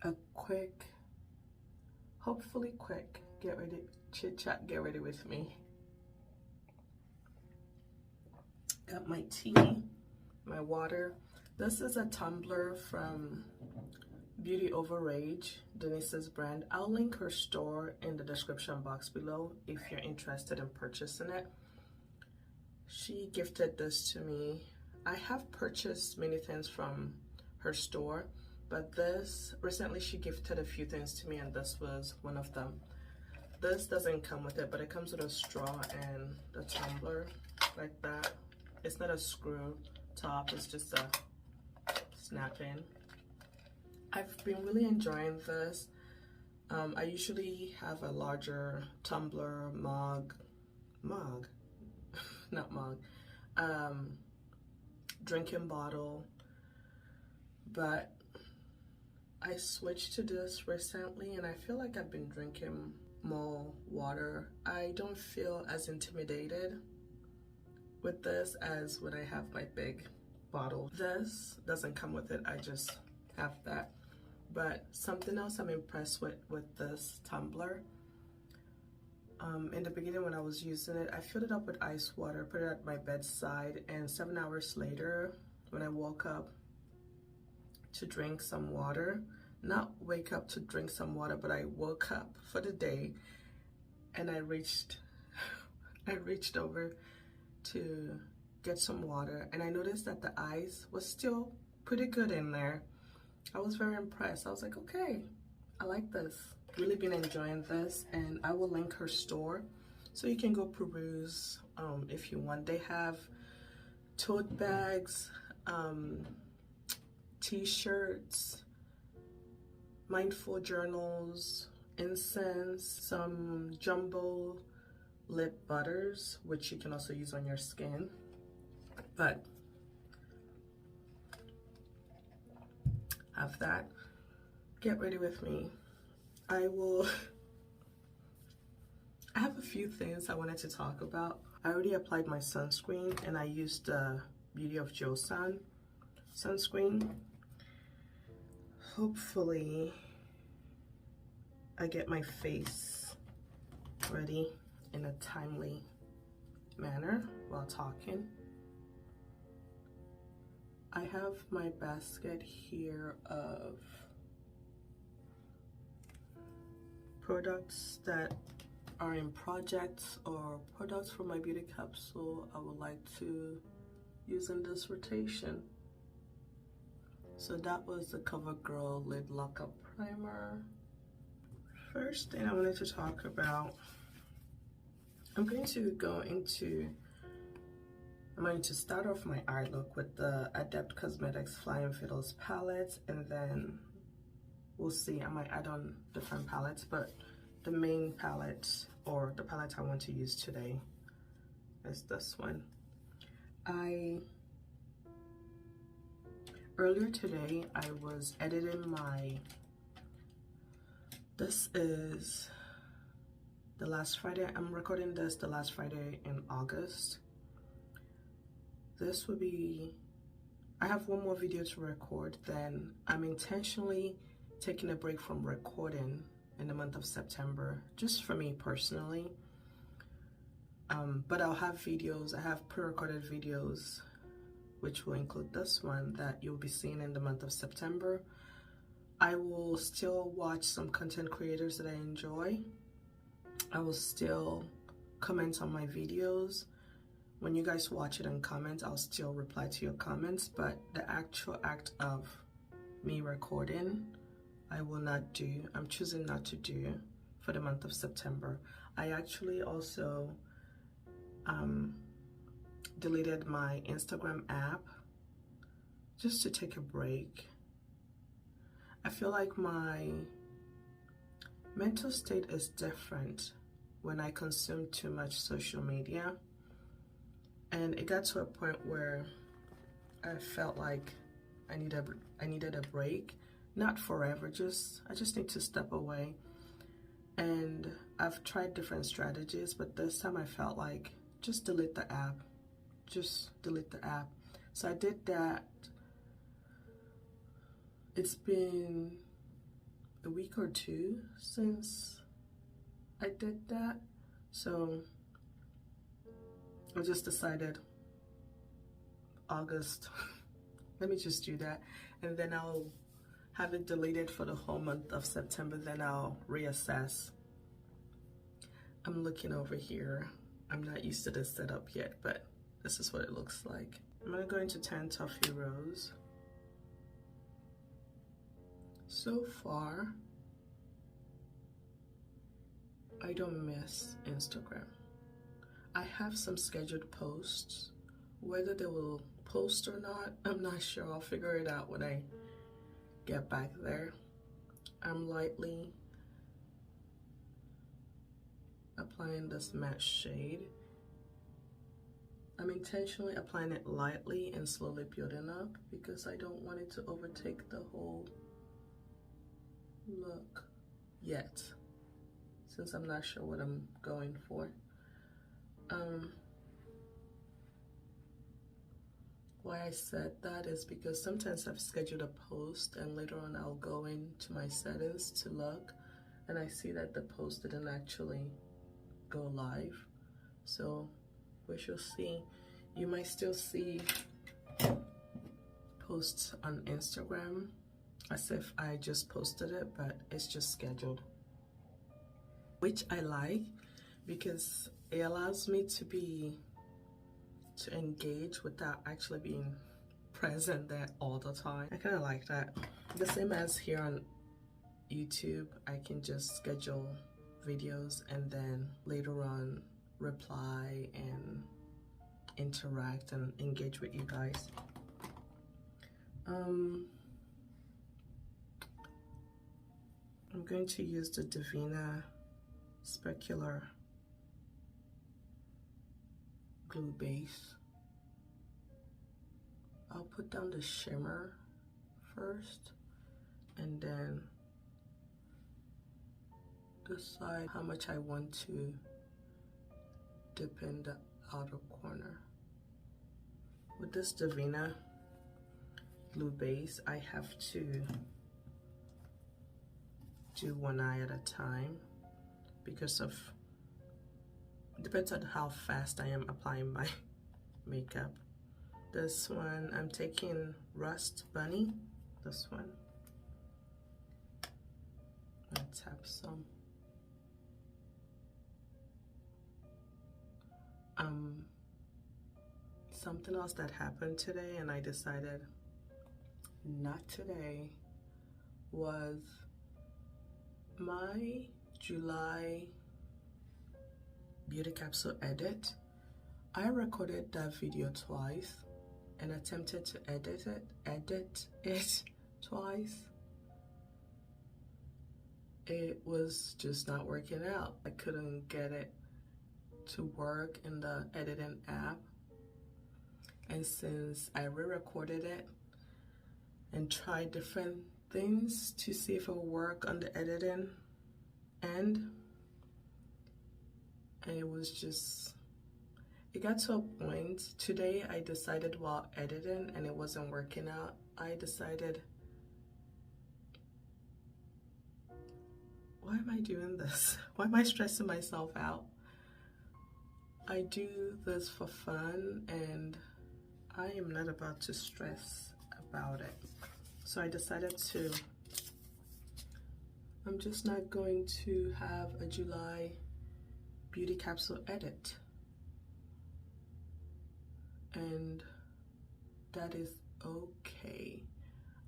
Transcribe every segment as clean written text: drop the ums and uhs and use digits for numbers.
a quick, hopefully quick, get ready, chit chat, get ready with me. Got my tea, my water. This is a tumbler from Beauty Over Rage, Denise's brand. I'll link her store in the description box below if you're interested in purchasing it. She gifted this to me. I have purchased many things from her store, but this, recently she gifted a few things to me and this was one of them. This doesn't come with it, but it comes with a straw and the tumbler like that. It's not a screw top, it's just a snap in. I've been really enjoying this. I usually have a larger tumbler, drinking bottle, but I switched to this recently and I feel like I've been drinking more water. I don't feel as intimidated with this as when I have my big bottle. This doesn't come with it, I just have that. But something else I'm impressed with this tumbler, in the beginning when I was using it, I filled it up with ice water, put it at my bedside, and 7 hours later when I woke up to drink some water, not wake up to drink some water, but I woke up for the day and I reached over to get some water and I noticed that the ice was still pretty good in there. I was very impressed. I was like, okay, I like this. Really been enjoying this, and I will link her store so you can go peruse if you want. They have tote bags, t-shirts, mindful journals, incense, some jumbo lip butters, which you can also use on your skin. But have that. Get ready with me. I have a few things I wanted to talk about. I already applied my sunscreen and I used the Beauty of Joseon sunscreen. Hopefully I get my face ready in a timely manner while talking. I have my basket here of products that are in projects or products from my beauty capsule I would like to use in this rotation. So that was the CoverGirl Lid Lockup Primer. First thing I wanted to talk about, I'm going to start off my eye look with the Adept Cosmetics Flying Fiddles palette, and then we'll see, I might add on different palettes, but the main palette, or the palette I want to use today, is this one. Earlier today, I was editing this is the last Friday, I'm recording this the last Friday in August. This will be, I have one more video to record, then I'm intentionally taking a break from recording in the month of September, just for me personally. But I'll have videos, I have pre-recorded videos, which will include this one that you'll be seeing in the month of September. I will still watch some content creators that I enjoy. I will still comment on my videos. When you guys watch it and comment, I'll still reply to your comments, but the actual act of me recording, I will not do. I'm choosing not to do for the month of September. I actually also deleted my Instagram app just to take a break. I feel like my mental state is different when I consume too much social media, and it got to a point where I felt like I needed a break. Not forever, I just need to step away. And I've tried different strategies, but this time I felt like just delete the app. Just delete the app. So I did that. It's been a week or two since I did that, so I just decided August let me just do that, and then I'll have it deleted for the whole month of September, then I'll reassess. I'm looking over here. I'm not used to this setup yet, but this is what it looks like. I'm gonna go into Tan Toffee Rose. So far, I don't miss Instagram. I have some scheduled posts. Whether they will post or not, I'm not sure. I'll figure it out when I get back there. I'm lightly applying this matte shade. I'm intentionally applying it lightly and slowly building up because I don't want it to overtake the whole look yet, since I'm not sure what I'm going for. Why I said that is because sometimes I've scheduled a post and later on I'll go into my settings to look and I see that the post didn't actually go live. So we shall see. You might still see posts on Instagram as if I just posted it, but it's just scheduled, which I like because it allows me to engage without actually being present there all the time. I kind of like that. The same as here on YouTube, I can just schedule videos and then later on reply and interact and engage with you guys. I'm going to use the Divina Specular Glue Base. I'll put down the shimmer first and then decide how much I want to dip in the outer corner. With this Divina Glue Base, I have to do one eye at a time because of, it depends on how fast I am applying my makeup. This one, I'm taking Rust Bunny, this one. Let's have some. Something else that happened today and I decided not today was my July beauty capsule edit. I recorded that video twice and attempted to edit it twice. It was just not working out. I couldn't get it to work in the editing app. And since I re-recorded it and tried different things to see if it would work on the editing end, and it was just, it got to a point today I decided while editing and it wasn't working out, I decided, why am I doing this? Why am I stressing myself out? I do this for fun and I am not about to stress about it. So I decided to, I'm just not going to have a July beauty capsule edit. And that is okay.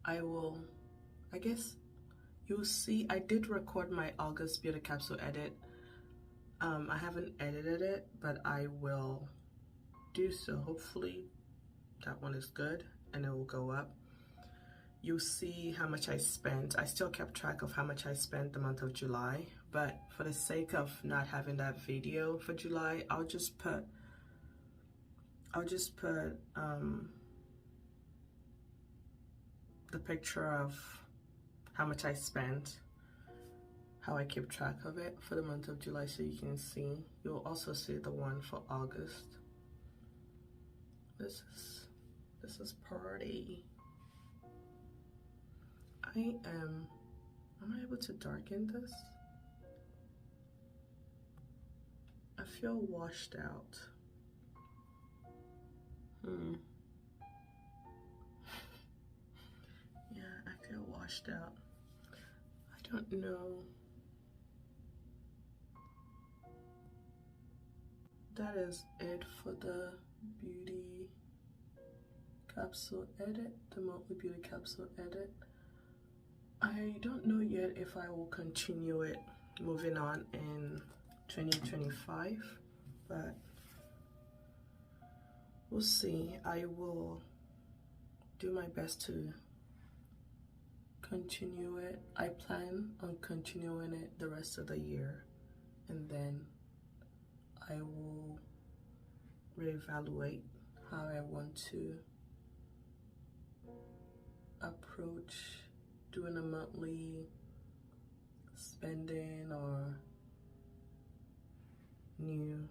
I guess you'll see, I did record my August beauty capsule edit. I haven't edited it, but I will do so. Hopefully that one is good and it will go up. You'll see how much I spent. I still kept track of how much I spent the month of July, but for the sake of not having that video for July, I'll just put the picture of how much I spent, how I keep track of it for the month of July, so you can see. You'll also see the one for August. This is pretty. I am Am I able to darken this? I feel washed out. Yeah, I feel washed out. I don't know. That is it for the beauty capsule edit, the monthly beauty capsule edit. I don't know yet if I will continue it moving on in 2025, but we'll see. I will do my best to continue it. I plan on continuing it the rest of the year, and then I will reevaluate how I want to approach doing a monthly spending or new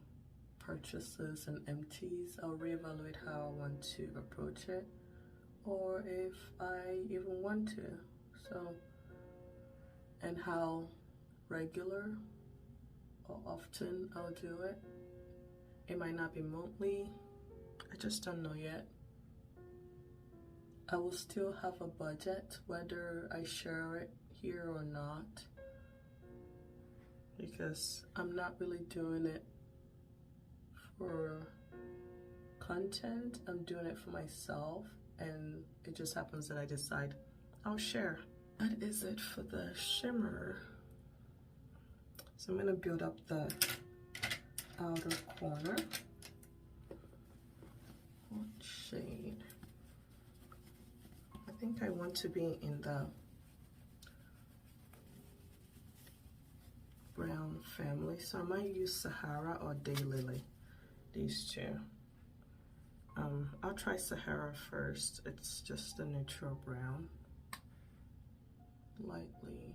purchases and empties. I'll reevaluate how I want to approach it, or if I even want to. So, and how regular or often I'll do it. It might not be monthly. I just don't know yet. I will still have a budget whether I share it here or not, because I'm not really doing it for content. I'm doing it for myself, and it just happens that I decide I'll share. That is it for the shimmer. So I'm gonna build up the outer corner. What shade? I think I want to be in the brown family, so I might use Sahara or Daylily, these two. I'll try Sahara first. It's just a neutral brown, lightly.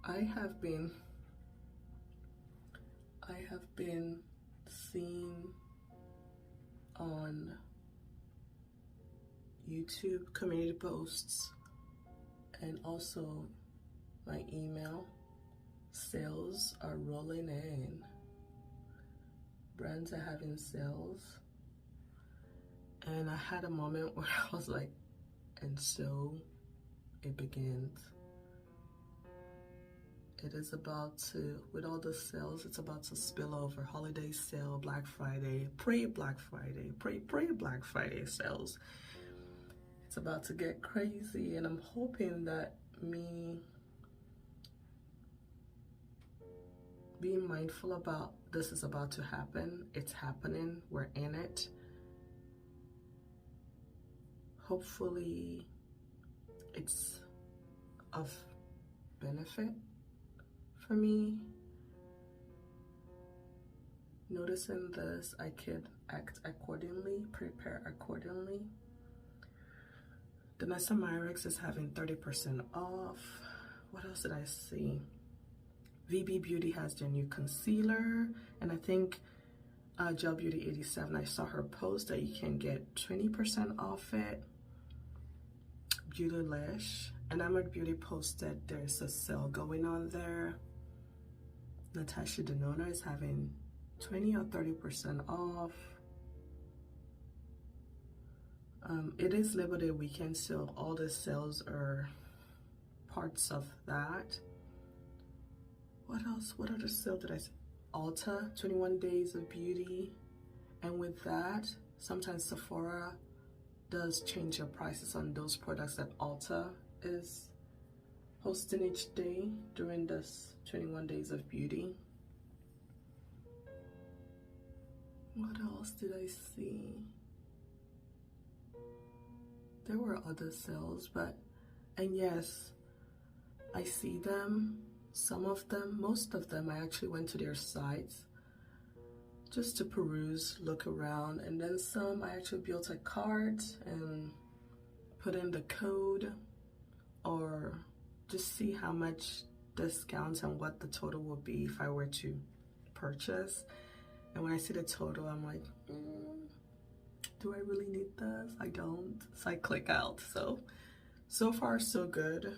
I have been seeing on YouTube community posts and also my email, sales are rolling in. Brands are having sales. And I had a moment where I was like, and so it begins. It is about to, with all the sales, it's about to spill over. Holiday sale, Black Friday, pre-Black Friday, pre-Black Friday sales. It's about to get crazy, and I'm hoping that me being mindful about this is about to happen. It's happening, we're in it. Hopefully it's of benefit for me. Noticing this, I could act accordingly, prepare accordingly. Danessa Myrex is having 30% off. What else did I see? VB Beauty has their new concealer, and I think Gel Beauty 87, I saw her post that you can get 20% off it. Beautylish and Amad Beauty posted there's a sale going on there. Natasha Denona is having 20 or 30% off. It is Labor Day weekend, so all the sales are parts of that. What else? What other sale did I see? Ulta, 21 Days of Beauty. And with that, sometimes Sephora does change their prices on those products that Ulta is hosting each day during this 21 Days of Beauty. What else did I see? There were other sales, but, and yes, I see them, some of them, most of them. I actually went to their sites just to peruse, look around, and then some I actually built a cart and put in the code or just see how much discounts and what the total will be if I were to purchase. And when I see the total, I'm like, do I really need this? I don't. So I click out. So far so good.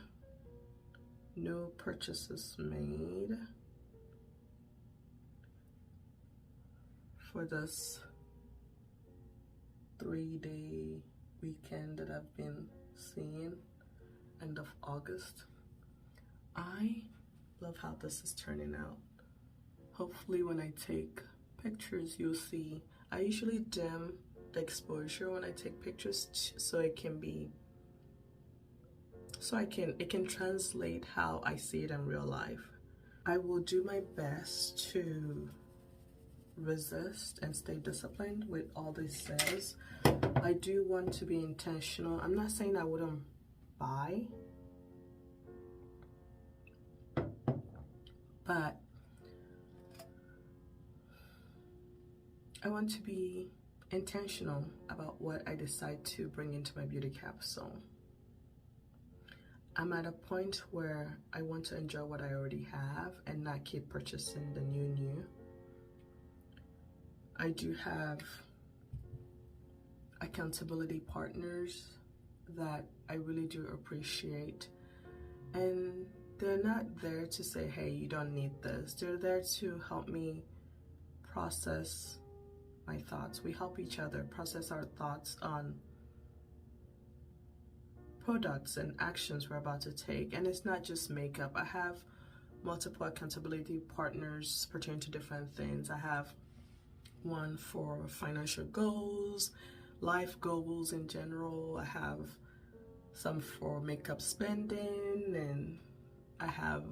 No purchases made for this 3-day weekend that I've been seeing, end of August. I love how this is turning out. Hopefully when I take pictures you'll see. I usually dim the exposure when I take pictures so it can translate how I see it in real life. I will do my best to resist and stay disciplined with all these sales. I do want to be intentional. I'm not saying I wouldn't buy, but I want to be intentional about what I decide to bring into my beauty capsule. I'm at a point where I want to enjoy what I already have and not keep purchasing the new. I do have accountability partners that I really do appreciate, and they're not there to say, hey, you don't need this. They're there to help me process my thoughts. We help each other process our thoughts on products and actions we're about to take. And it's not just makeup. I have multiple accountability partners pertaining to different things. I have one for financial goals, life goals in general. I have some for makeup spending, and I have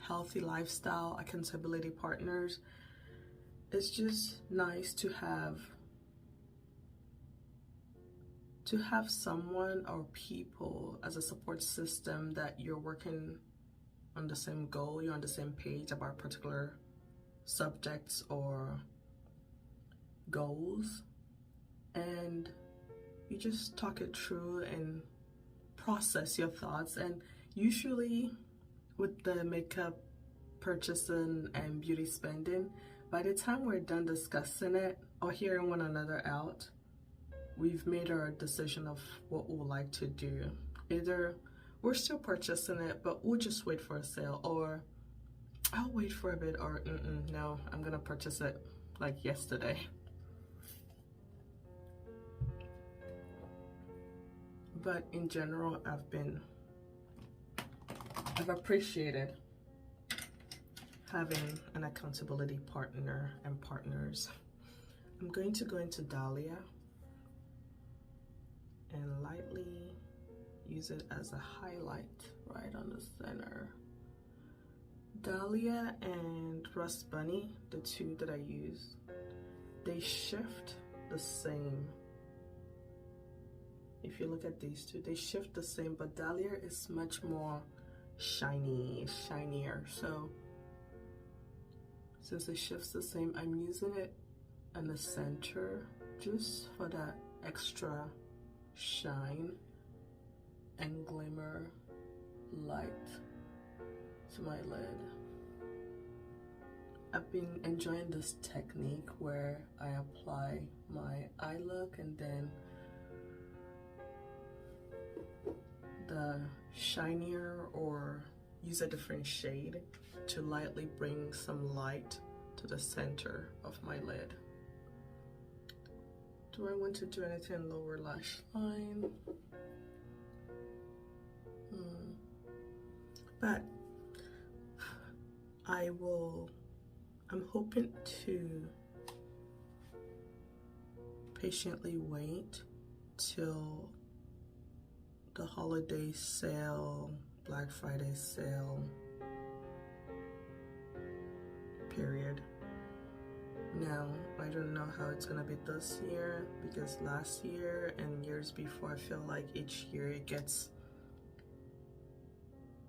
healthy lifestyle accountability partners. It's just nice to have someone or people as a support system that you're working on the same goal, you're on the same page about particular subjects or goals, and you just talk it through and process your thoughts. And usually with the makeup purchasing and beauty spending, by the time we're done discussing it or hearing one another out, we've made our decision of what we'll like to do. Either we're still purchasing it, but we'll just wait for a sale, or I'll wait for a bit, or no, I'm gonna purchase it like yesterday. But in general, I've appreciated having an accountability partner and partners. I'm going to go into Dahlia and lightly use it as a highlight right on the center. Dahlia and Rust Bunny, the two that I use, they shift the same. If you look at these two, they shift the same, but Dahlia is much more shinier. So since it shifts the same, I'm using it in the center just for that extra shine and glimmer light to my lid. I've been enjoying this technique where I apply my eye look and then the shinier or use a different shade to lightly bring some light to the center of my lid. Do I want to do anything lower lash line? But I'm hoping to patiently wait till the holiday sale, Black Friday sale period. Now, I don't know how it's gonna be this year, because last year and years before, I feel like each year it gets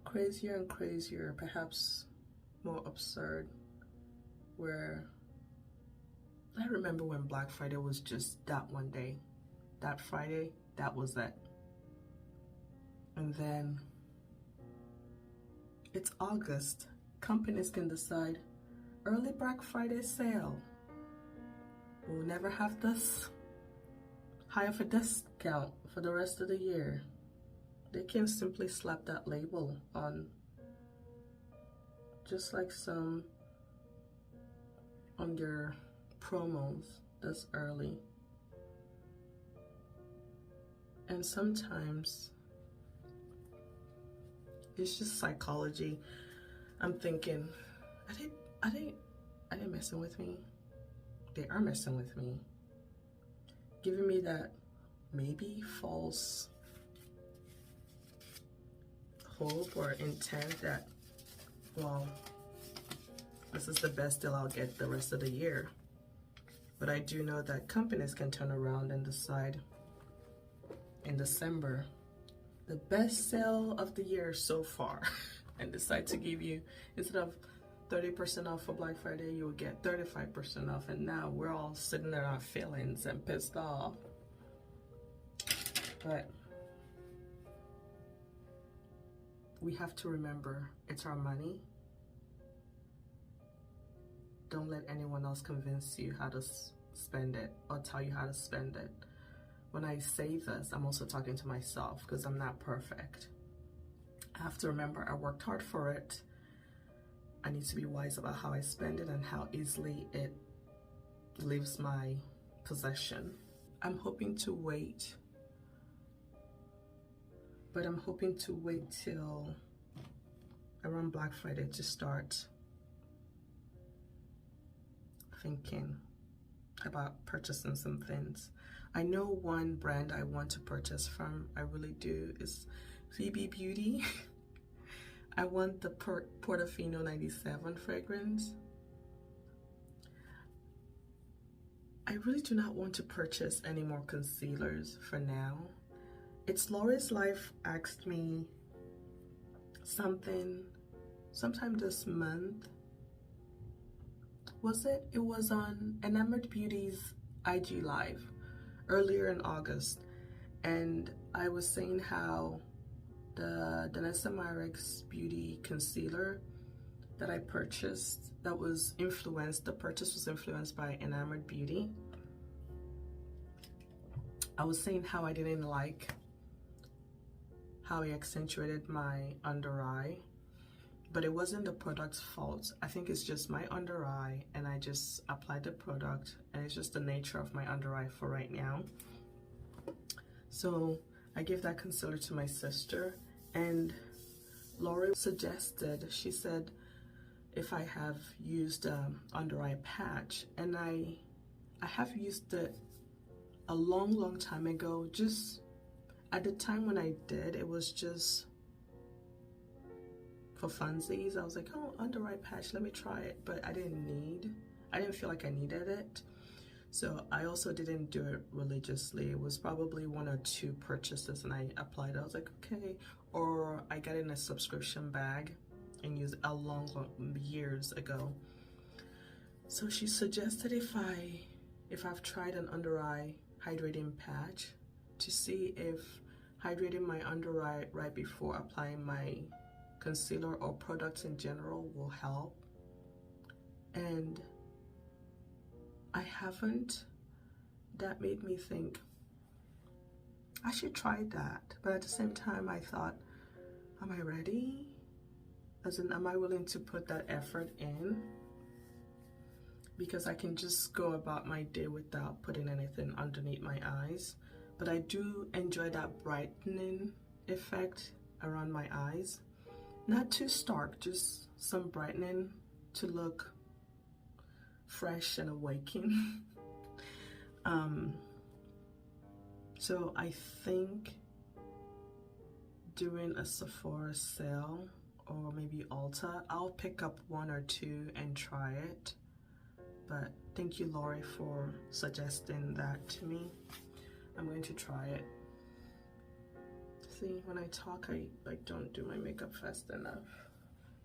crazier and crazier, perhaps more absurd, where I remember when Black Friday was just that one day. That Friday, that was it. And then it's August. Companies can decide early Black Friday sale. will never have this high of a discount for the rest of the year. They can simply slap that label on, just like some on their promos this early. And sometimes it's just psychology. I'm thinking, are they messing with me? They are messing with me, giving me that maybe false hope or intent that, well, this is the best deal I'll get the rest of the year. But I do know that companies can turn around and decide in December, the best sale of the year so far, and decide to give you, instead of 30% off for Black Friday, you'll get 35% off. And now we're all sitting in our feelings and pissed off. But we have to remember, it's our money. Don't let anyone else convince you how to spend it or tell you how to spend it. When I say this, I'm also talking to myself, because I'm not perfect. I have to remember I worked hard for it. I need to be wise about how I spend it and how easily it leaves my possession. I'm hoping to wait, but I'm hoping to wait till around Black Friday to start thinking about purchasing some things. I know one brand I want to purchase from, I really do, is Phoebe Beauty. I want the Portofino 97 fragrance. I really do not want to purchase any more concealers for now. It's Laurie's Life asked me something sometime this month. Was it? It was on Enamored Beauty's IG Live earlier in August, and I was saying how the Danessa Myricks Beauty Concealer that I purchased, that was influenced, the purchase was influenced by Enamored Beauty. I was saying how I didn't like how it accentuated my under eye, but it wasn't the product's fault. I think it's just my under eye, and I just applied the product, and it's just the nature of my under eye for right now. So I gave that concealer to my sister, and Laurie suggested, she said, if I have used under eye patch, and I have used it a long time ago. Just at the time when I did, it was just for funsies. I was like, oh, under eye patch, let me try it, but I didn't feel like I needed it. So I also didn't do it religiously. It was probably 1 or 2 purchases and I applied it. I was like, okay. Or I got in a subscription bag and used it long years ago. So she suggested if I've tried an under eye hydrating patch to see if hydrating my under eye right before applying my concealer or products in general will help. And I haven't. That made me think I should try that. But at the same time, I thought, am I ready? As in, am I willing to put that effort in? Because I can just go about my day without putting anything underneath my eyes. But I do enjoy that brightening effect around my eyes. Not too stark, just some brightening to look fresh and awakening. So I think during a Sephora sale or maybe Ulta, I'll pick up 1 or 2 and try it. But thank you, Laurie, for suggesting that to me. I'm going to try it. See, when I talk, I don't do my makeup fast enough.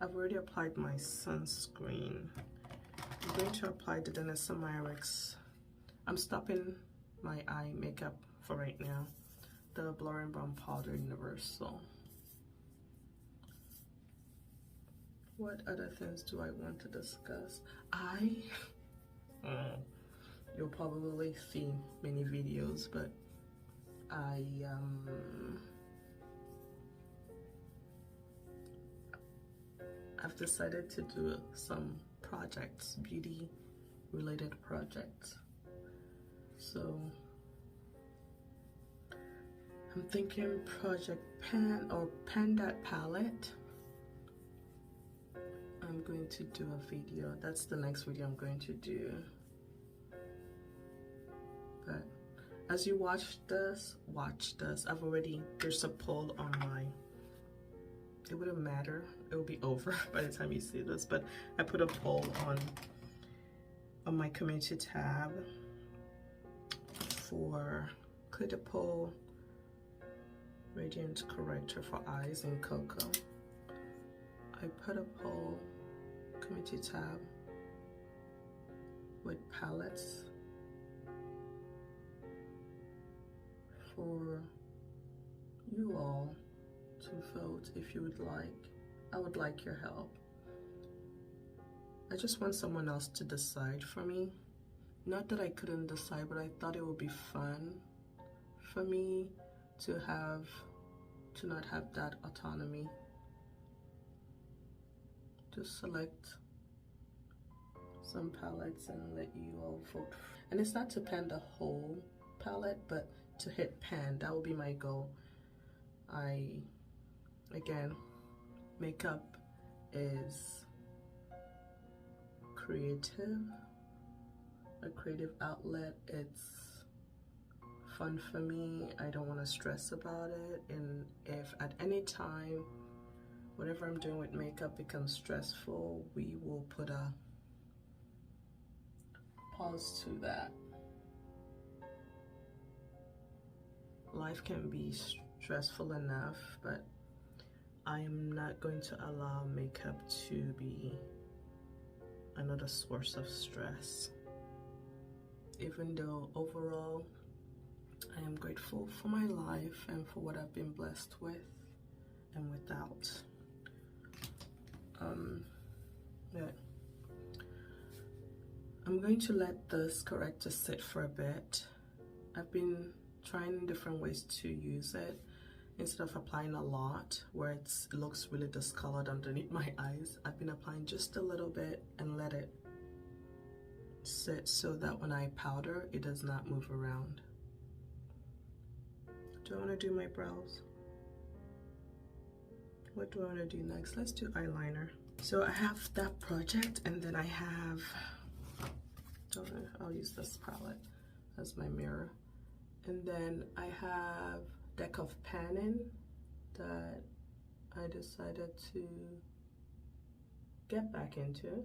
I've already applied my sunscreen. I'm going to apply the Danessa Myricks. I'm stopping my eye makeup for right now. The Blurring Brown Powder Universal. What other things do I want to discuss? you'll probably see many videos, but I've decided to do some projects, beauty related projects. So I'm thinking Project Pan or Panda palette. I'm going to do a video. That's the next video I'm going to do. But as you watch this, I've already, there's a poll on my, it wouldn't matter, it will be over by the time you see this, but I put a poll on my community tab for click the poll radiant corrector for eyes in cocoa. I put a poll community tab with palettes for you all to vote if you would like. I would like your help. I just want someone else to decide for me. Not that I couldn't decide, but I thought it would be fun for me to not have that autonomy. To select some palettes and let you all vote. And it's not to pan the whole palette, but to hit pan. That will be my goal. Again, makeup is creative, a creative outlet. It's fun for me. I don't want to stress about it, and if at any time whatever I'm doing with makeup becomes stressful, we will put a pause to that. Life can be stressful enough, but I am not going to allow makeup to be another source of stress. Even though overall I am grateful for my life and for what I've been blessed with and without. Yeah. I'm going to let this corrector sit for a bit. I've been trying different ways to use it. Instead of applying a lot where it looks really discolored underneath my eyes, I've been applying just a little bit and let it sit so that when I powder, it does not move around. Do I want to do my brows? What do I want to do next? Let's do eyeliner. So I have that project, and then I have, I'll use this palette as my mirror. And then I have deck of panning that I decided to get back into.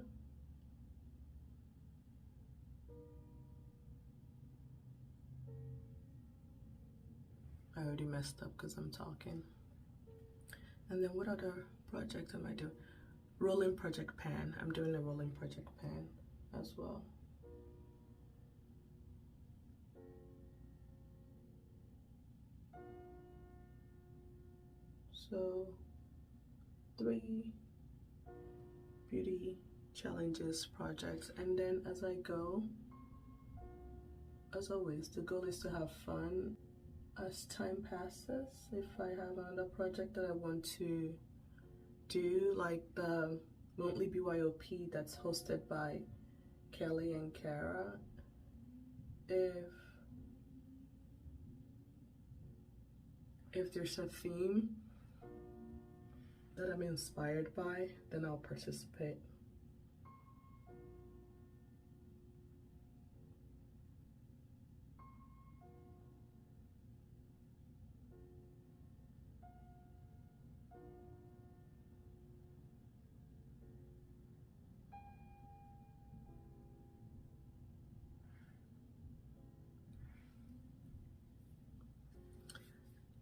I already messed up because I'm talking. And then what other project am I doing? Rolling project pan. I'm doing a rolling project pan as well. So 3 beauty challenges projects, and then as I go, as always, the goal is to have fun as time passes. If I have another project that I want to do, like the Monthly BYOP that's hosted by Kelly and Kara, if there's a theme that I'm inspired by, then I'll participate.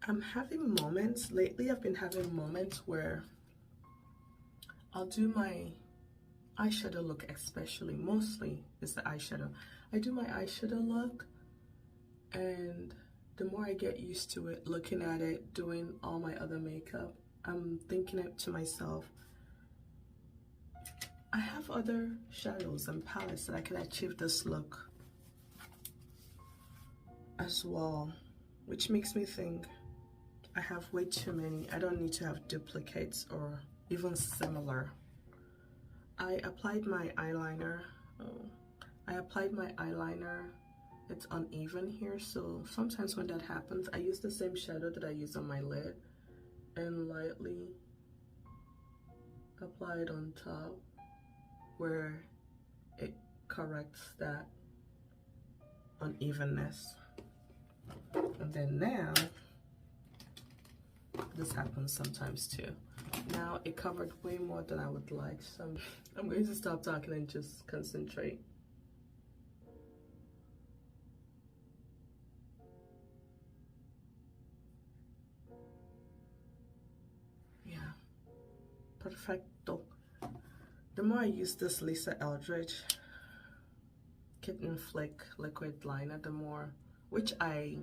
I'm having moments, lately I've been having moments where I'll do my eyeshadow look, especially, mostly it's the eyeshadow. I do my eyeshadow look, and the more I get used to it, looking at it, doing all my other makeup, I'm thinking it to myself, I have other shadows and palettes that I can achieve this look as well, which makes me think I have way too many. I don't need to have duplicates or even similar. I applied my eyeliner. It's uneven here, so sometimes when that happens, I use the same shadow that I use on my lid and lightly apply it on top where it corrects that unevenness. And then now, this happens sometimes too. Now it covered way more than I would like, so I'm going to stop talking and just concentrate. Yeah, perfecto. The more I use this Lisa Eldridge Kitten Flick liquid liner, the more, which I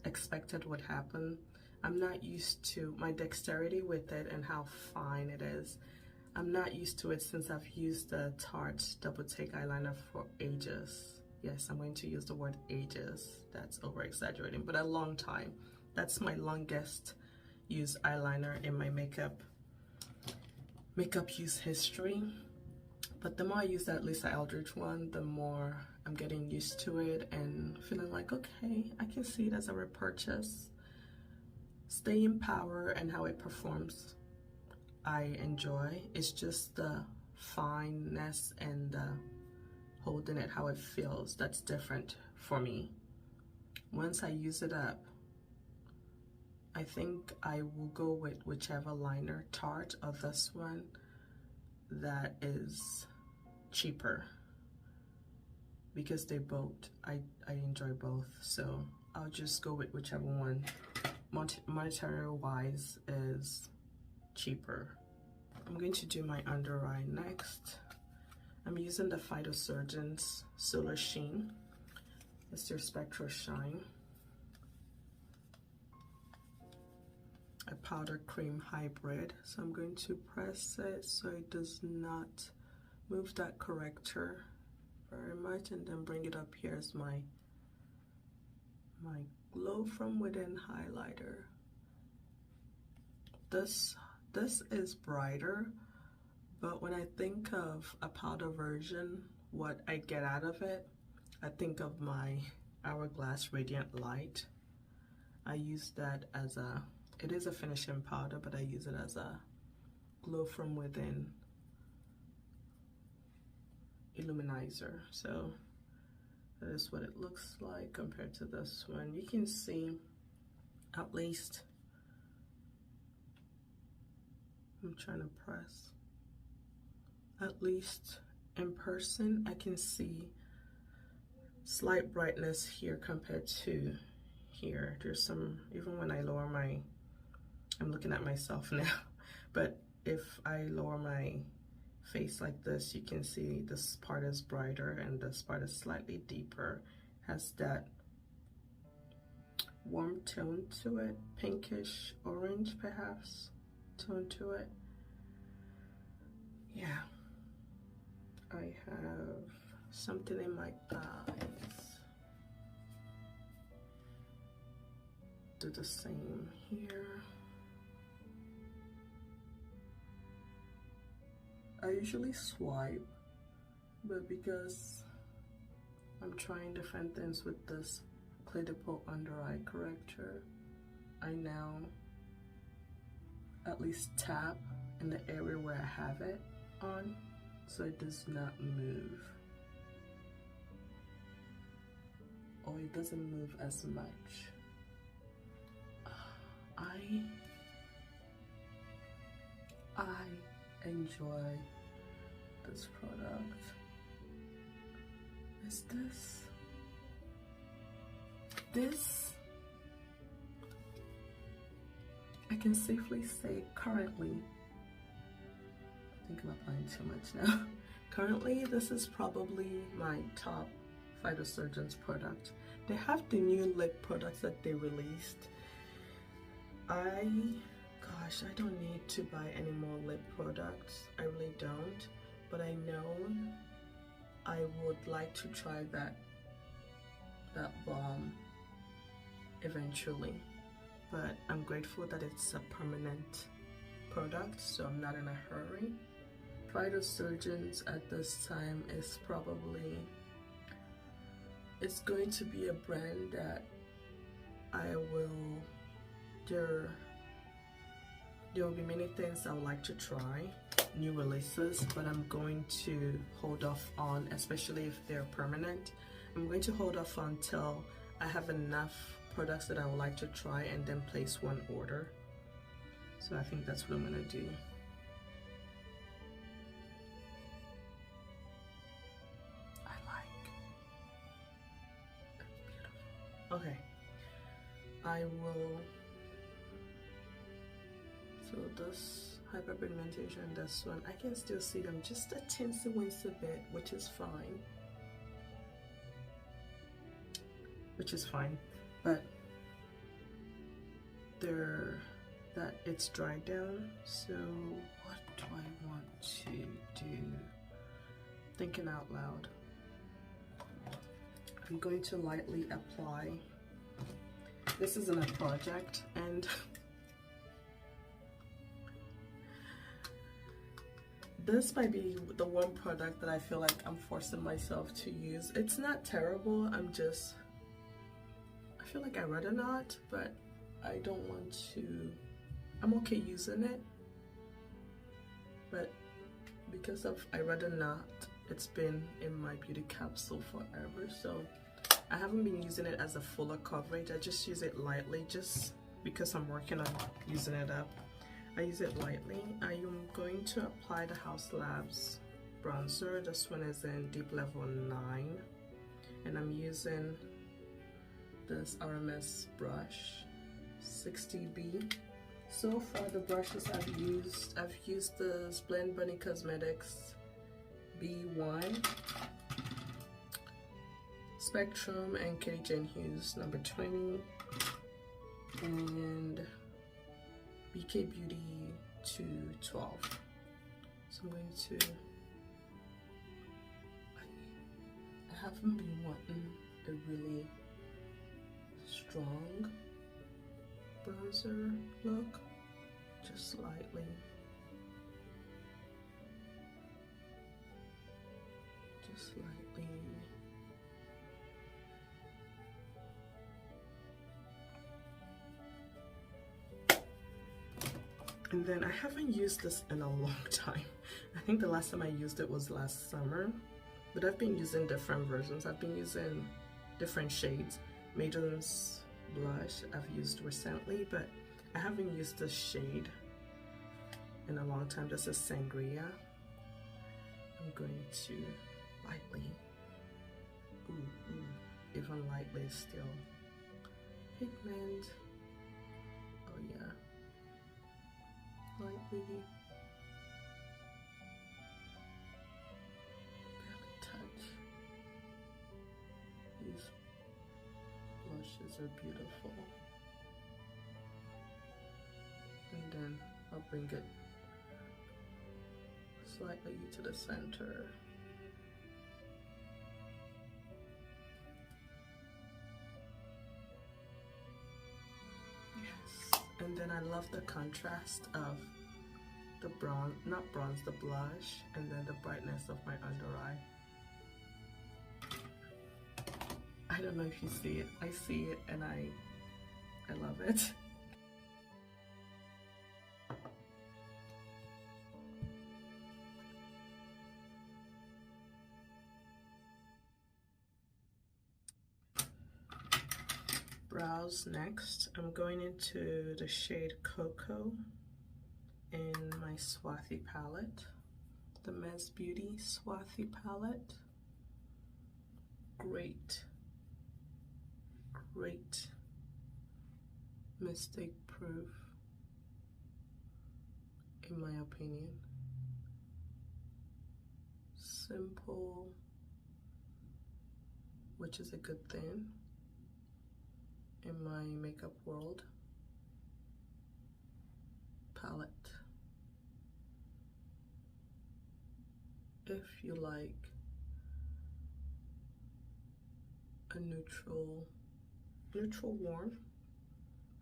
expected would happen. I'm not used to my dexterity with it and how fine it is. I'm not used to it since I've used the Tarte Double Take eyeliner for ages. Yes, I'm going to use the word ages. That's over exaggerating, but a long time. That's my longest used eyeliner in my makeup use history. But the more I use that Lisa Eldridge one, the more I'm getting used to it and feeling like, okay, I can see it as a repurchase. Staying power and how it performs, I enjoy. It's just the fineness and holding it, how it feels, that's different for me. Once I use it up, I think I will go with whichever liner, Tarte or this one, that is cheaper, because they both, I enjoy both, so I'll just go with whichever one monetary wise is cheaper. I'm going to do my under eye next. I'm using the Phytosurgeon's Solar Sheen. It's their Spectral Shine. A powder cream hybrid. So I'm going to press it so it does not move that corrector very much, and then bring it up here as my Glow From Within highlighter. This is brighter, but when I think of a powder version, what I get out of it, I think of my Hourglass Radiant Light. I use that as a, it is a finishing powder, but I use it as a Glow From Within illuminizer. So that is what it looks like compared to this one. You can see, at least, I'm trying to press, at least in person, I can see slight brightness here compared to here. There's some, even when I lower my, I'm looking at myself now, but if I lower my face like this, you can see this part is brighter and this part is slightly deeper, has that warm tone to it, pinkish orange perhaps tone to it. Yeah, I have something in my eyes. Do the same here. I usually swipe, but because I'm trying different things with this Colɇ under eye corrector, I now at least tap in the area where I have it on, so it does not move, or it doesn't move as much. I enjoy this product. Is this I can safely say currently, I think I'm applying too much now. Currently, this is probably my top Phytosurgeon's product. They have the new lip products that they released. Gosh, I don't need to buy any more lip products. I really don't. But I know I would like to try that balm eventually, but I'm grateful that it's a permanent product, so I'm not in a hurry. Phytosurgeons at this time is probably, it's going to be a brand that I will, there will be many things I would like to try, new releases, but I'm going to hold off on, especially if they're permanent. I'm going to hold off until I have enough products that I would like to try and then place one order. So I think that's what I'm gonna do. I like, that's beautiful. Okay, I will, so this hyperpigmentation, this one, I can still see them just a teensy-weensy bit, which is fine. But that it's dried down. So what do I want to do? Thinking out loud. I'm going to lightly apply. This isn't a project, and this might be the one product that I feel like I'm forcing myself to use. It's not terrible, I feel like I'd rather not, but I don't want to, I'm okay using it, but because of I'd rather not, it's been in my beauty capsule forever, so I haven't been using it as a fuller coverage. I just use it lightly, just because I'm working on using it up. I use it lightly. I am going to apply the House Labs bronzer. This one is in Deep Level 9, and I'm using this RMS brush 60B. So far the brushes I've used the Blend Bunny Cosmetics B1, Spectrum and Katie Jane Hughes number 20, and BK Beauty 212. So I'm going to, I haven't been wanting a really strong bronzer look, just slightly. Just slightly. And then I haven't used this in a long time. I think the last time I used it was last summer, but I've been using different versions. I've been using different shades. Maiden's Blush I've used recently, but I haven't used this shade in a long time. This is Sangria. I'm going to lightly, even lightly still, pigment, oh yeah, lightly, barely touch. These blushes are beautiful. And then I'll bring it slightly to the center. Yes. And then I love the contrast of the bronze, not bronze, the blush, and then the brightness of my under eye. I don't know if you see it. I see it and I love it. Brows next. I'm going into the shade Cocoa in my Swathi palette, the Mes Beauty Swathi palette. Great mistake proof, in my opinion. Simple, which is a good thing in my makeup world. Palette. If you like a neutral warm,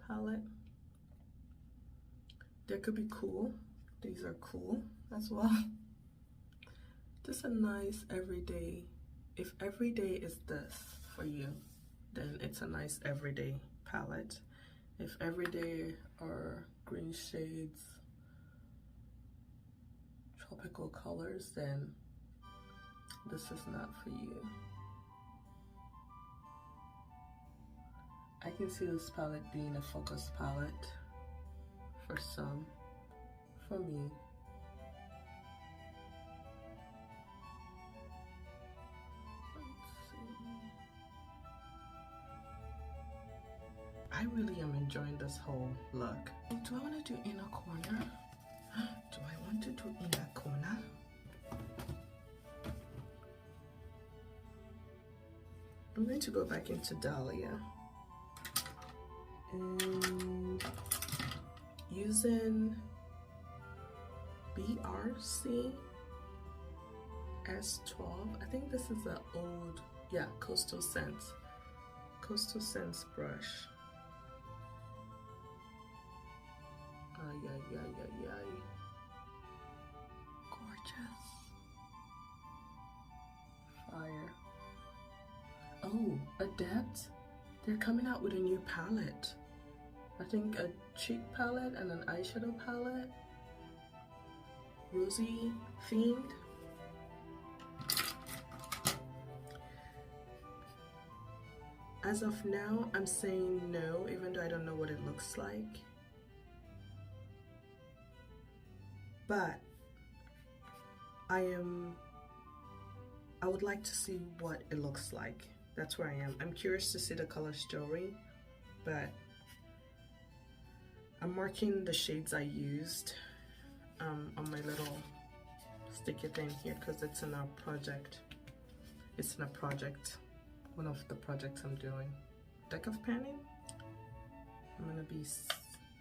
palette. They could be cool. These are cool as well. Just a nice everyday. If everyday is this for you, then it's a nice everyday palette. If everyday are green shades, tropical colors, then this is not for you. I can see this palette being a focus palette for some. For me, I really am enjoying this whole look. Do I want to do inner corner? Do I want to do inner corner? I'm going to go back into Dahlia and using BRC S12. I think this is an old, yeah, Coastal Scents brush. Ay, ay, ay, ay, ay. Gorgeous. Fire. Oh, Adept. They're coming out with a new palette. I think a cheek palette and an eyeshadow palette. Rosy themed. As of now, I'm saying no, even though I don't know what it looks like. But I would like to see what it looks like. That's where I am. I'm curious to see the color story, but I'm marking the shades I used on my little sticky thing here because it's in our project. It's in a project, one of the projects I'm doing. Deck of panning. I'm gonna be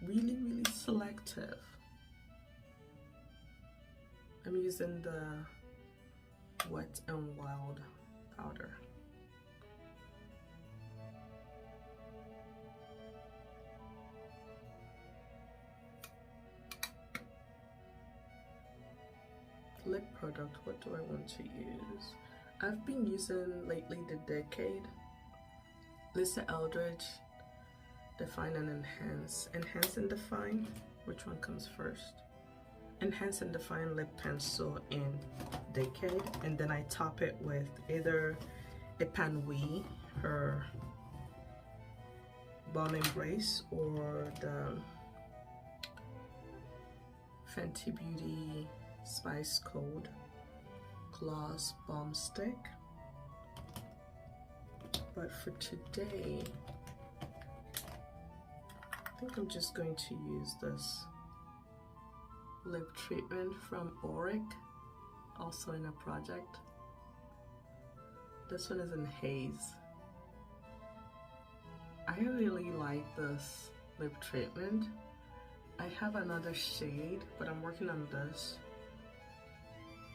really, really selective. I'm using the Wet and Wild powder. Lip product, what do I want to use? I've been using lately the Decade. Lisa Eldridge, Define and Enhance. Enhance and Define, which one comes first? Enhance and Define lip pencil in Decade, and then I top it with either Epanui, her Balm Embrace, or the Fenty Beauty Spice Code Gloss Balm Stick. But for today, I think I'm just going to use this lip treatment from Auric, also in a project. This one is in Haze. I really like this lip treatment. I have another shade, but I'm working on this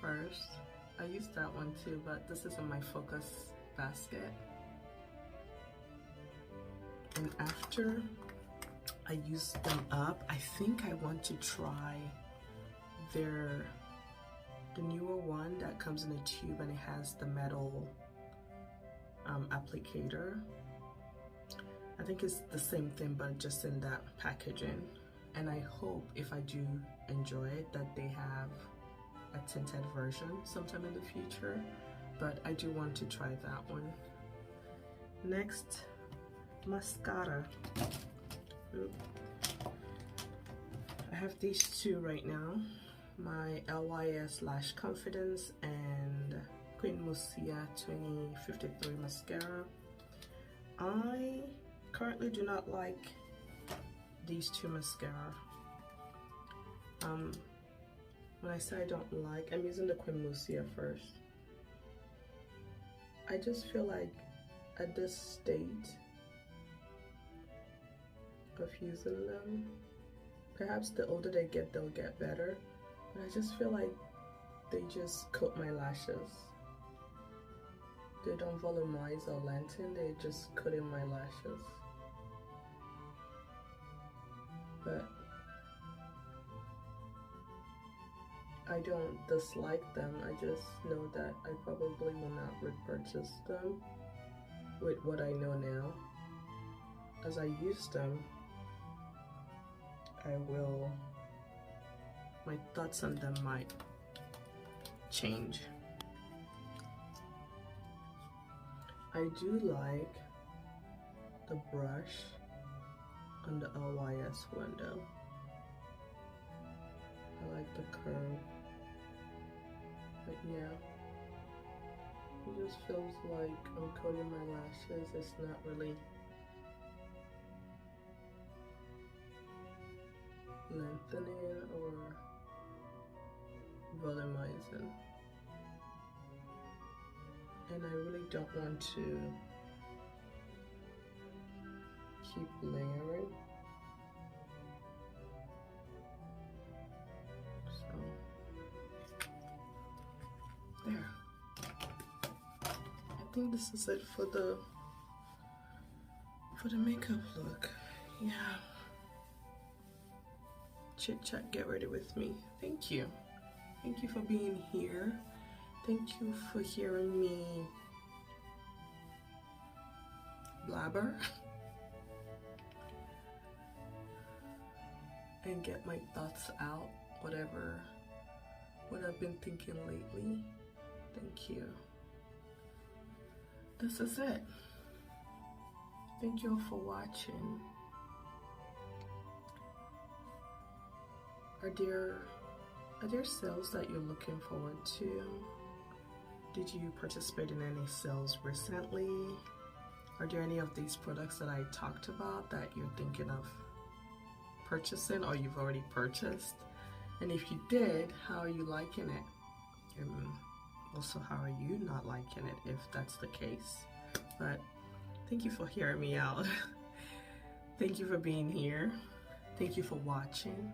first. I used that one too, but this is in my focus basket. And after I use them up, I think I want to try the newer one that comes in a tube and it has the metal applicator. I think it's the same thing but just in that packaging, and I hope if I do enjoy it that they have a tinted version sometime in the future, but I do want to try that one. Next, mascara. I have these two right now, my LYS Lash Confidence and Queen Musia 2053 mascara. I currently do not like these two mascara. When I say I don't like, I'm using the Queen Musia first. I just feel like at this state of using them, perhaps the older they get, they'll get better, but I just feel like they just coat my lashes. They don't volumize or lengthen, they just coat in my lashes. I don't dislike them. I just know that I probably will not repurchase them with what I know now. As I use them, my thoughts on them might change. I do like the brush on the LYS window. I like the curve, but yeah, it just feels like I'm coating my lashes. It's not really lengthening or volumizing, and I really don't want to keep layering. There. I think this is it for the makeup look. Yeah. Chit Chat, get ready with me. Thank you. Thank you for being here. Thank you for hearing me blabber and get my thoughts out, what I've been thinking lately. Thank you. This is it. Thank you all for watching. Are there sales that you're looking forward to? Did you participate in any sales recently? Are there any of these products that I talked about that you're thinking of purchasing or you've already purchased? And if you did, how are you liking it? And also, how are you not liking it if that's the case? But thank you for hearing me out. Thank you for being here. Thank you for watching.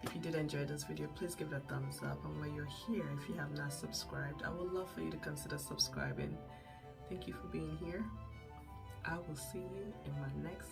If you did enjoy this video, please give it a thumbs up. And while you're here, if you have not subscribed, I would love for you to consider subscribing. Thank you for being here. I will see you in my next